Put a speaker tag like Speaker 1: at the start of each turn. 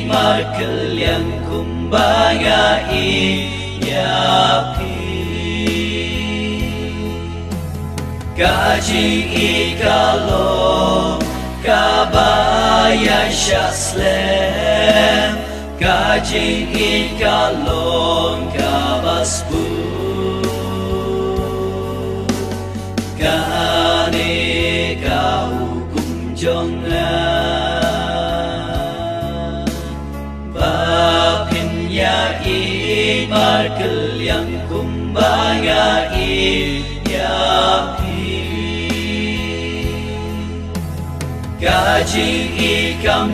Speaker 1: Markel yang kumbangai nyapi Kaji ikalo kabaya syaslem Kaji ikalo kabasbu Kane kau kumjongan Markel yang kumbangai nyapi Gaji ikan